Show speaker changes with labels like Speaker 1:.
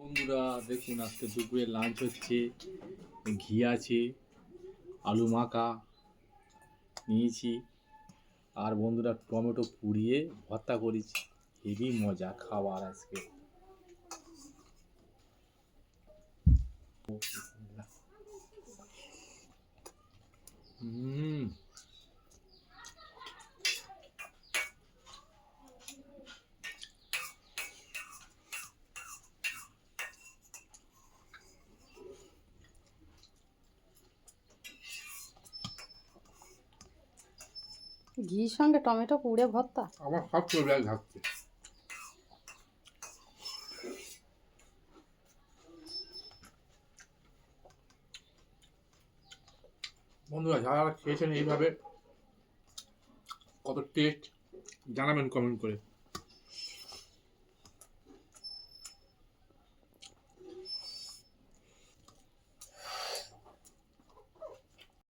Speaker 1: বন্ধুরা দেখুন আজকে দুপুরে লাঞ্চ হচ্ছে, ঘি আছে, আলু মাখা নিয়েছি, আর বন্ধুরা টমেটো পুড়িয়ে ভর্তা করেছি। হেভি মজা খাবার আজকে। হুম,
Speaker 2: ঘির সঙ্গে টমেটো পুড়ে ভর্তা।
Speaker 1: আমার সব ফেভারিট থাকছে। বন্ধুরা যারা খেয়েছেন এইভাবে কত টেস্ট জানাবেন কমেন্ট করে।